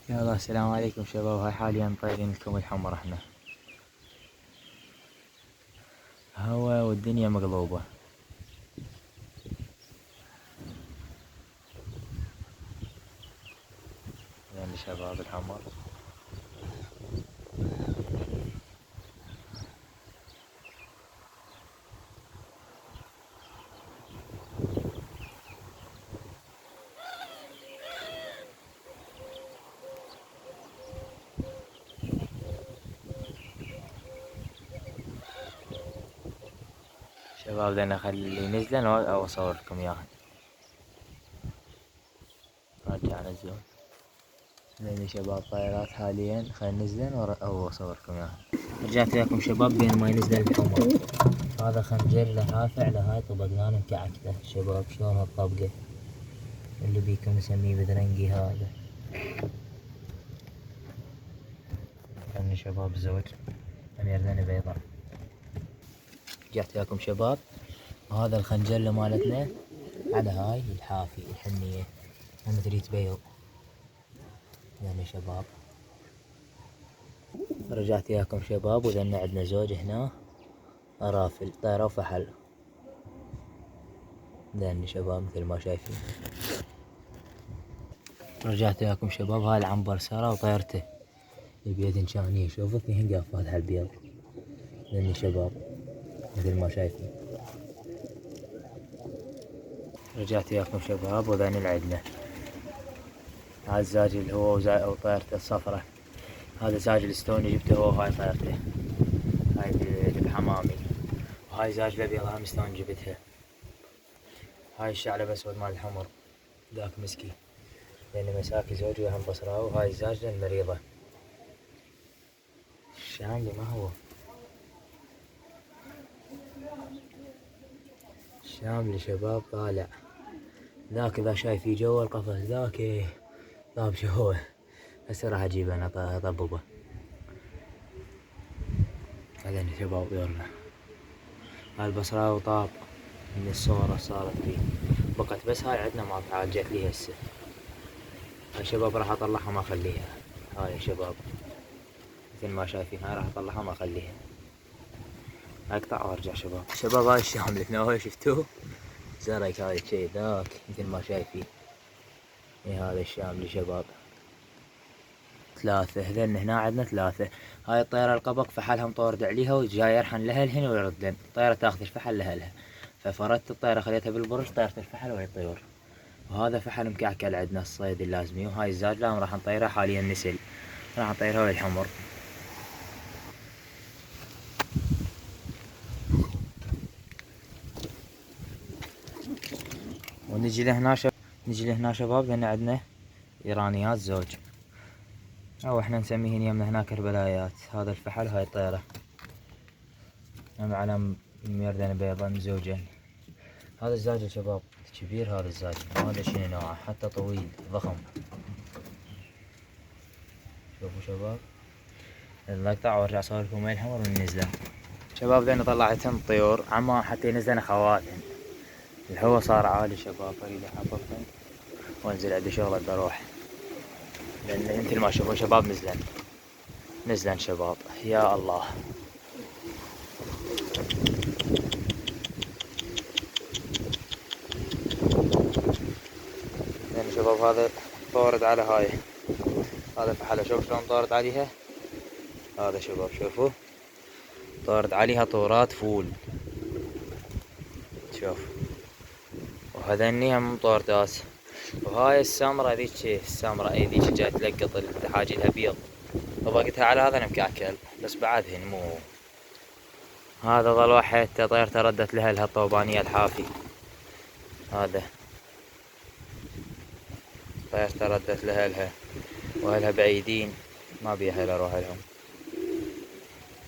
يلا السلام عليكم شباب. هاي حاليا طايرين لكم الحمر احنا هوا والدنيا مقلوبة. يعني شباب الحمر شباب لان اخلي نزلن او اصور لكم اياها. رجعنا الزون لان شباب طائرات حاليا خلينا نزلن او اصور لكم اياها. رجعت وياكم شباب بين ما ينزل الحمر. هذا خنجر له رافع لهاي طبقناه مكعكته شباب شلون هالطبقة اللي بيكم نسميه بدرنقي هذا. خلني شباب زوج أميردين بيضاء. رجعت وياكم شباب. هذا الخنجلة مالتنا على هاي الحافي الحنية هم تريد بيض يعني شباب. رجعت وياكم شباب وذن عندنا زوج هنا أرافل طيرة وفحل ذن شباب مثل ما شايفين. رجعت وياكم شباب. هاي العنبر سارة وطيرته بيد شانية شوفوا اثنين قافات على البيض ذن شباب مثل ما شايفين. رجعت وياكم شباب وذن العدنا. هذا الزاج اللي هو وطيرته الصفرة. هذا زاج الستوني جبته هو وهاي طيرته. هاي الحمامي وهاي زاج الابيض هم ستون جبتها. هاي الشعلب اسود مال الحمر ذاك مسكي لان مساكي زوجي وهم بصراوي. وهاي الزاجة المريضة الشاملي ما هو الشاملي شباب طالع ذاك اذا شايفي جوا القفص ذاك طاب شهوه. هسه راح اجيبه انا اطببه. هذين شباب طيورنا. هاي البصراوي طاب من الصورة صارت فيه بقت بس هاي عندنا ما تعالجت لي هسه. هاي شباب راح اطلعها ما اخليها. هاي يا شباب مثل ما شايفين هاي راح اطلعها ما اخليها. اقطع وارجع شباب هاي الشامل هنا شفتوه زرق هاي الشي ذاك مثل ما شايفين. هذا الشامل شباب ثلاثة هذن هنا عندنا ثلاثة. هاي الطيرة القبق فحلها مطورد عليها وجاي يرحن لها الهن ويردن. الطيرة تاخذ الفحل لها ففردت الطيرة خليتها بالبرج طيرت الفحل وهي طيور. وهذا فحل مكعكل عندنا الصيد اللازمي. وهاي الزاجلة راح نطيرها حاليا نسل راح نطيرها ويا الحمر. ونجي لهنا شباب لان عندنا ايرانيات زوج او احنا نسميهن يمنا هنا كربلايات. هذا الفحل هاي الطيرة هم على ميردين بيضا مزوجين. هذا الزاج يا شباب كبير. هذا الزاج ما ادري شنو نوعه حتى طويل ضخم. شوفوا شباب نقطع وارجع اصور لكم وين الحمر وننزله. شباب ذن طلعتهم طيور عما حتى ينزلن خواتم. الهوا صار عالي شباب اريد احببهم وانزل عندي شغلة بروح لان مثل ما شوفوا شباب نزلن شباب يا الله. يعني شباب هذا طورد على هاي هذا فحلة شوف شلون طورد عليها. هذا شباب شوفوا طورد عليها طورات فول شوف. وهذني هم طوردات. وهاي السمرة ذيك السمرة اي ذيك جاي تلقط الحاجي لها بيض طبقتها على هذا مكعكل بس بعدهن مو. هذا ظل واحد طيرته ردت لها الطوبانية الحافي. هذا طيرته ردت لها واهلها بعيدين ما بيها الا اروح لهم.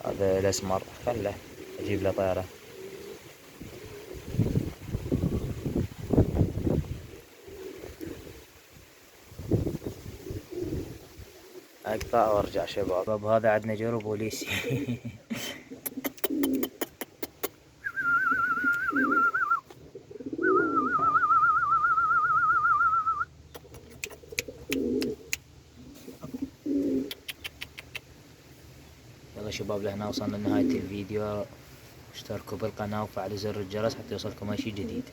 هذا الاسمر خله اجيب له طيرة. اقطع وارجع شباب. هذا عندنا جرو بوليسي يلا شباب لهنا وصلنا لنهاية الفيديو. اشتركوا بالقناة وفعلوا زر الجرس حتى يوصلكم اي شي جديد.